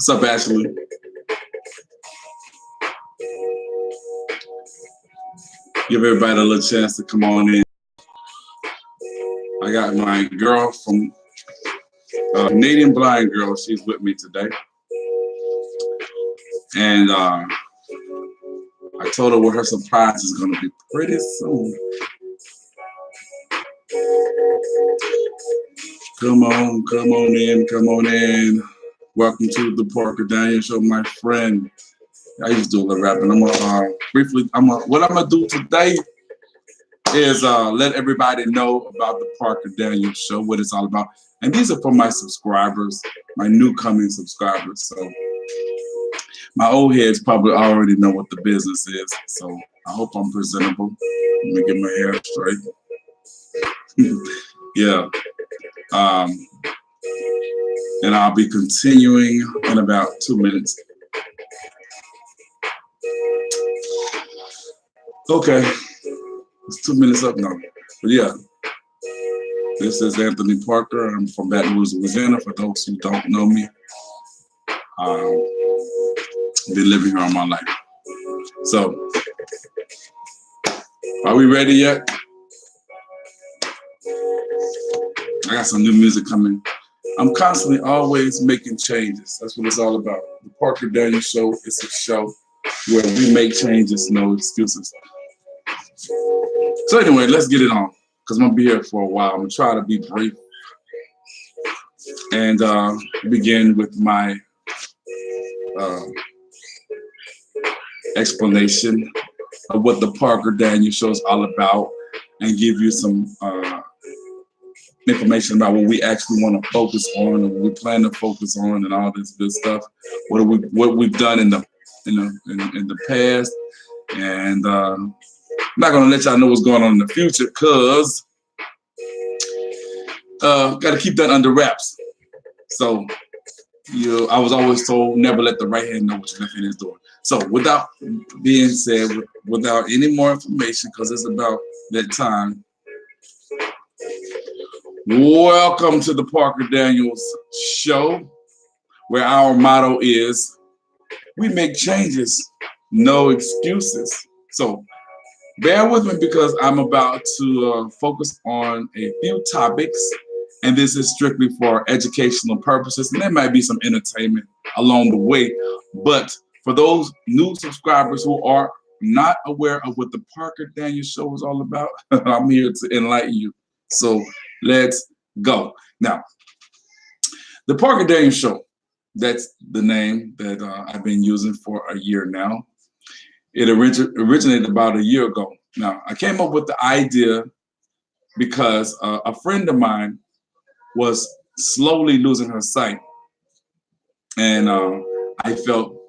What's up, Ashley? Give everybody a little chance to come on in. I got my girl from Canadian blind girl. She's with me today. And I told her what her surprise is going to be pretty soon. Come on in. Welcome to the Parker Daniel Show, my friend. I used to do a little rapping. What I'm gonna do today is let everybody know about the Parker Daniel Show, what it's all about. And these are for my subscribers, my new coming subscribers. So my old heads probably already know what the business is. So I hope I'm presentable. Let me get my hair straight. Yeah. And I'll be continuing in about 2 minutes. Okay, it's 2 minutes up now. But yeah, this is Anthony Parker. I'm from Baton Rouge, Louisiana. For those who don't know me, I've been living here all my life. So, are we ready yet? I got some new music coming. I'm constantly always making changes. That's what it's all about. The Parker Daniel Show is a show where we make changes, no excuses. So anyway, let's get it on, because I'm going to be here for a while. I'm going to try to be brief and begin with my explanation of what the Parker Daniel Show is all about and give you some information about what we actually want to focus on and what we plan to focus on and all this good stuff. What we've done in the past, and I'm not gonna let y'all know what's going on in the future because got to keep that under wraps. So I was always told never let the right hand know what your left hand is doing. So without being said, without any more information, because it's about that time. Welcome to the Parker Daniels Show, where our motto is, we make changes, no excuses. So bear with me because I'm about to focus on a few topics, and this is strictly for educational purposes, and there might be some entertainment along the way. But for those new subscribers who are not aware of what the Parker Daniels Show is all about, I'm here to enlighten you. So let's go. Now, the Parker Daniels Show, that's the name that I've been using for a year now. It originated about a year ago. Now, I came up with the idea because a friend of mine was slowly losing her sight. And I felt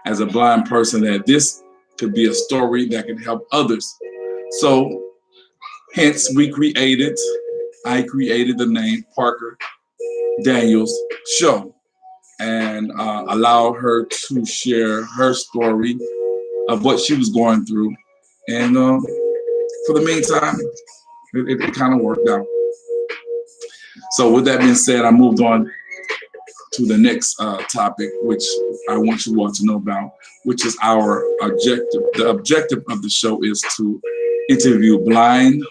as a blind person that this could be a story that can help others. So hence I created the name Parker Daniels Show and allowed her to share her story of what she was going through. And for the meantime, it kind of worked out. So with that being said, I moved on to the next topic, which I want you all to know about, which is our objective. The objective of the show is to interview blind,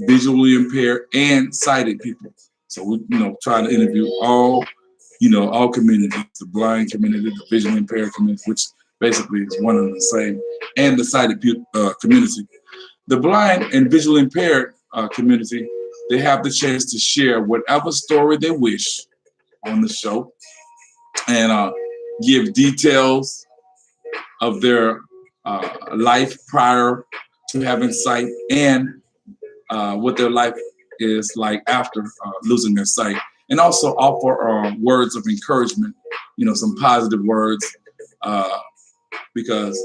visually impaired, and sighted people. So we, try to interview all communities, the blind community, the visually impaired community, which basically is one and the same, and the sighted community. The blind and visually impaired community, they have the chance to share whatever story they wish on the show and give details of their life prior to having sight and what their life is like after losing their sight, and also offer words of encouragement, some positive words, because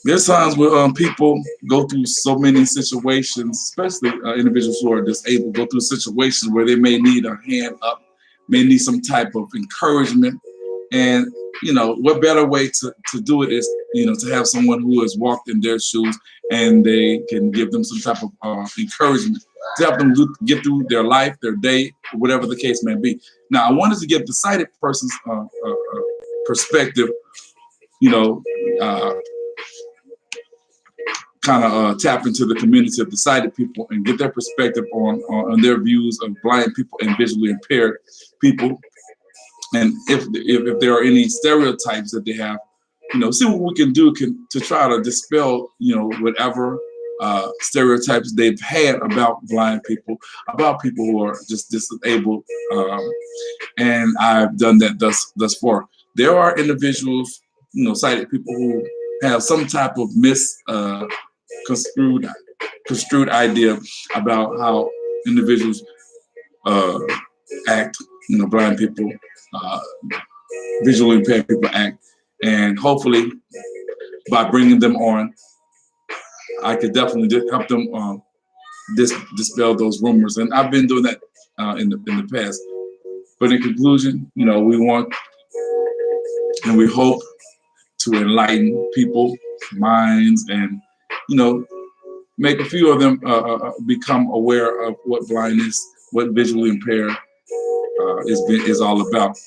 there's times where people go through so many situations, especially individuals who are disabled, go through situations where they may need a hand up, may need some type of encouragement. And, what better way to do it is, to have someone who has walked in their shoes and they can give them some type of encouragement. to help them get through their life, their day, whatever the case may be. Now, I wanted to get the sighted person's perspective, you know, kind of tap into the community of the sighted people and get their perspective on their views of blind people and visually impaired people. And if there are any stereotypes that they have, you know, see what we can do to try to dispel, you know, whatever stereotypes they've had about blind people, about people who are just disabled. And I've done that thus far. There are individuals, you know, sighted people who have some type of construed idea about how individuals act, you know, blind people, visually impaired people act. And hopefully by bringing them on, I could definitely help them dispel those rumors. And I've been doing that in the past. But in conclusion, you know, we want and we hope to enlighten people's minds and, you know, make a few of them become aware of what blindness, what visually impaired is all about.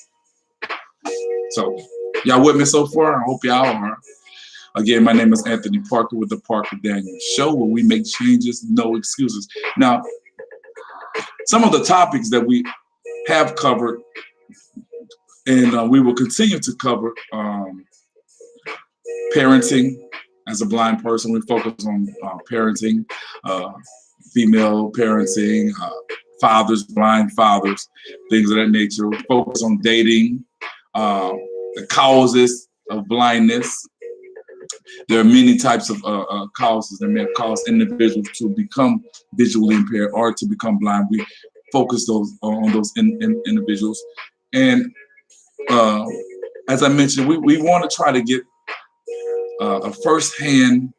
So, y'all with me so far? I hope y'all are. Again, my name is Anthony Parker with the Parker Daniels Show, where we make changes, no excuses. Now, some of the topics that we have covered and we will continue to cover, parenting as a blind person. We focus on parenting, female parenting, fathers, blind fathers, things of that nature. We focus on dating, the causes of blindness. There are many types of causes that may have caused individuals to become visually impaired or to become blind. We focus on those individuals. And as I mentioned, we want to try to get a firsthand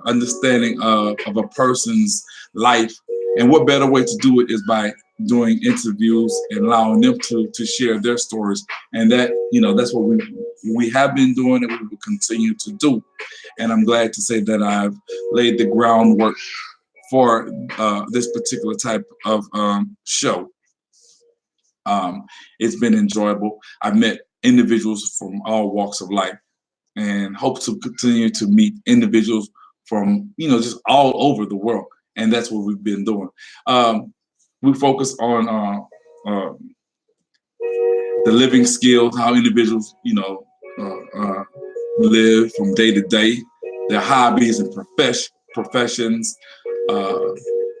understanding of a person's life. And what better way to do it is by doing interviews and allowing them to share their stories. And that, you know, that's what we have been doing and we will continue to do. And I'm glad to say that I've laid the groundwork for this particular type of show. It's been enjoyable. I've met individuals from all walks of life and hope to continue to meet individuals from, you know, just all over the world. And that's what we've been doing. We focus on the living skills, how individuals, you know, live from day to day, their hobbies and professions.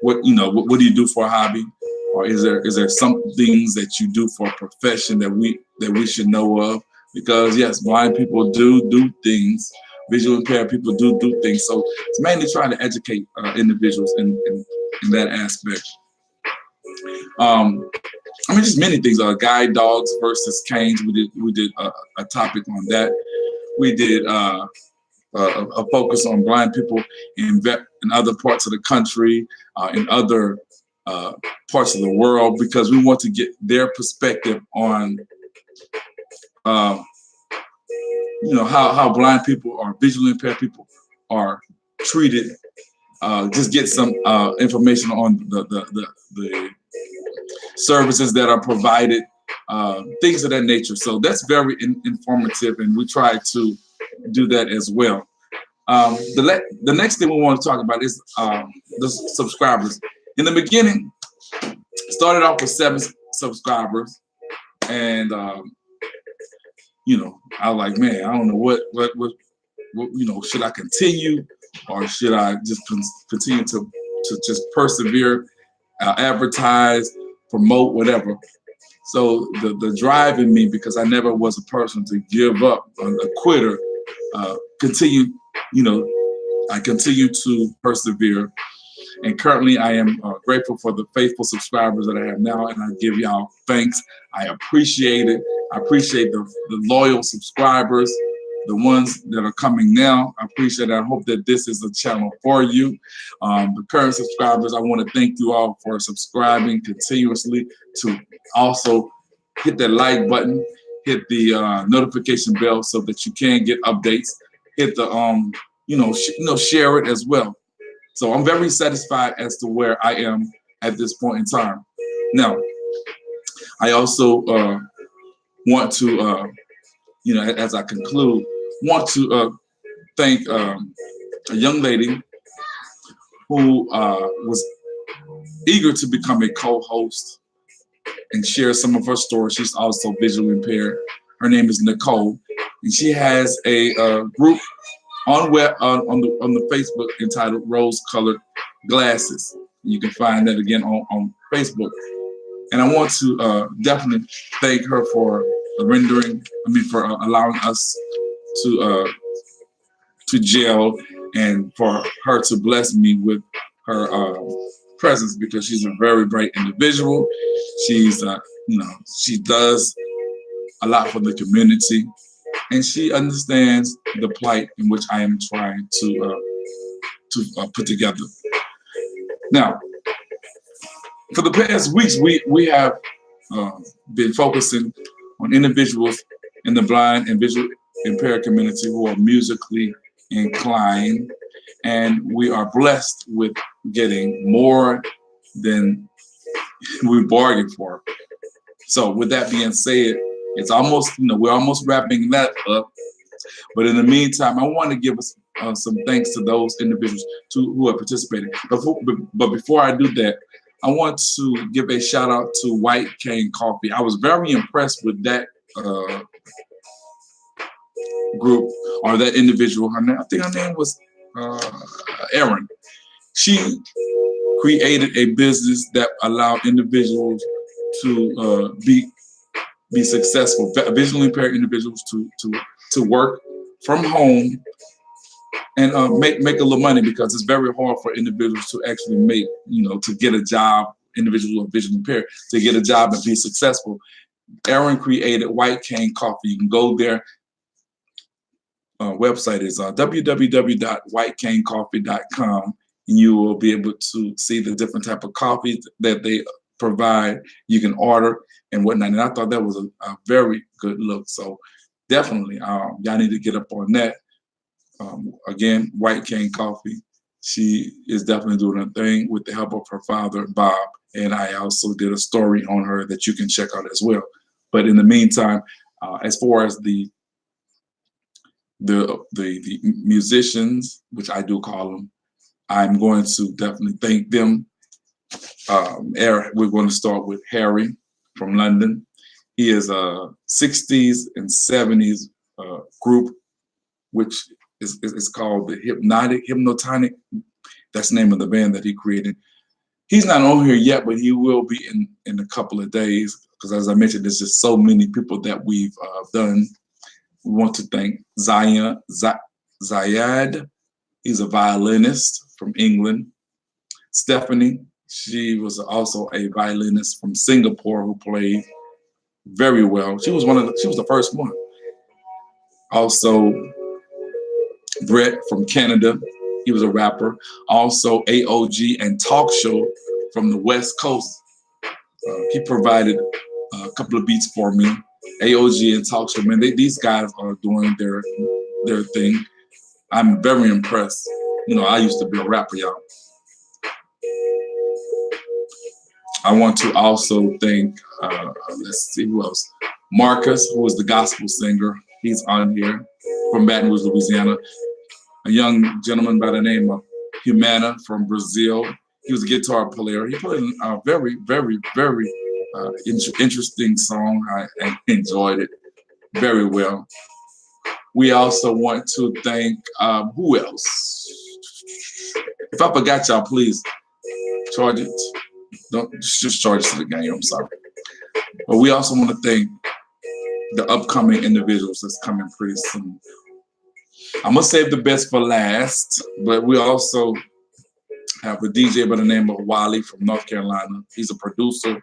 What do you do for a hobby? Or is there some things that you do for a profession that we should know of? Because yes, blind people do things, visually impaired people do things. So it's mainly trying to educate individuals in that aspect. I mean, just many things. Guide dogs versus canes. We did a topic on that. We did a focus on blind people in other parts of the country, in other parts of the world, because we want to get their perspective on you know, how blind people or visually impaired people are treated. Just get some information on the services that are provided, things of that nature. So that's very informative, and we try to do that as well. The next thing we want to talk about is the subscribers. In the beginning, started off with 7 subscribers, and you know, I was like, man, I don't know what you know, should I continue or should I just continue to just persevere, advertise, promote, whatever. So the drive in me, because I never was a person to give up, a quitter, continue, you know, I continue to persevere. And currently I am grateful for the faithful subscribers that I have now, and I give y'all thanks. I appreciate it. I appreciate the loyal subscribers, the ones that are coming now. I appreciate it. I hope that this is a channel for you. The current subscribers, I want to thank you all for subscribing continuously, to also hit that like button, hit the notification bell so that you can get updates, hit the, share it as well. So I'm very satisfied as to where I am at this point in time. Now, I also want to, as I conclude, want to thank a young lady who was eager to become a co-host and share some of her stories. She's also visually impaired. Her name is Nicole, and she has a group on the Facebook entitled Rose Colored Glasses. You can find that again on Facebook. And I want to definitely thank her for for allowing us to gel, and for her to bless me with her presence, because she's a very bright individual. She's she does a lot for the community, and she understands the plight in which I am trying to put together. Now, for the past weeks, we have been focusing on individuals in the blind and visually impaired community who are musically inclined, and we are blessed with getting more than we bargained for. So with that being said, it's almost, we're almost wrapping that up. But in the meantime, I want to give us some thanks to those individuals who have participated. But before I do that, I want to give a shout out to White Cane Coffee. I was very impressed with that group, or that individual. I think her name was Erin. She created a business that allowed individuals to be successful, visually impaired individuals to work from home and make a little money, because it's very hard for individuals to actually make, to get a job, individuals who are visually impaired, to get a job and be successful. Erin created White Cane Coffee. You can go there. Website is www.whitecanecoffee.com, and you will be able to see the different type of coffees that they provide. You can order and whatnot. And I thought that was a very good look. So definitely, y'all need to get up on that. Again, White Cane Coffee. She is definitely doing a thing with the help of her father, Bob. And I also did a story on her that you can check out as well. But in the meantime, as far as the musicians, which I do call them, I'm going to definitely thank them. We're going to start with Harry from London. He is a 60s and 70s group, which is called the Hypnotonic. That's the name of the band that he created. He's not on here yet, but he will be in a couple of days, because as I mentioned, there's just so many people that we've done. We want to thank Zayad. He's a violinist from England. Stephanie, she was also a violinist from Singapore who played very well. She was the first one. Also, Brett from Canada, he was a rapper. Also, AOG and Talk Show from the West Coast. He provided a couple of beats for me. AOG and Talk Show, man, these guys are doing their thing. I'm very impressed. I used to be a rapper, y'all. I want to also thank, let's see who else. Marcus, who is the gospel singer. He's on here from Baton Rouge, Louisiana. A young gentleman by the name of Humana from Brazil. He was a guitar player. He played a very, very, very interesting song. I enjoyed it very well. We also want to thank, who else? If I forgot y'all, please charge it. Don't just charge it to the game. I'm sorry. But we also want to thank the upcoming individuals that's coming pretty soon. I'm gonna save the best for last, but we also have a DJ by the name of Wally from North Carolina. He's a producer.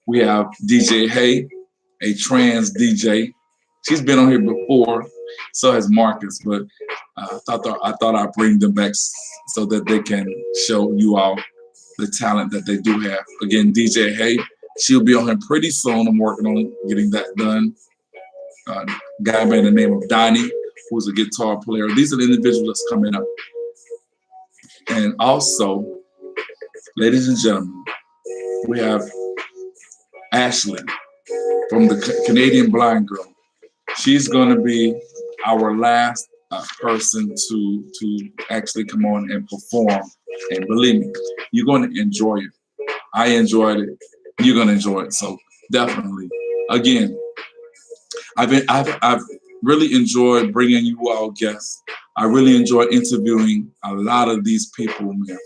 We have DJ Hay, a trans DJ. She's been on here before, so has Marcus, but I thought I'd bring them back so that they can show you all the talent that they do have. Again, DJ Hay, she'll be on here pretty soon. I'm working on getting that done. Guy by the name of Donnie, who's a guitar player. These are the individuals that's coming up. And also, ladies and gentlemen, we have Ashley from the Canadian Blind Girl. She's going to be our last person to actually come on and perform. And believe me, you're going to enjoy it. I enjoyed it. You're going to enjoy it. So definitely, again, I've really enjoyed bringing you all guests. I really enjoy interviewing a lot of these people, man,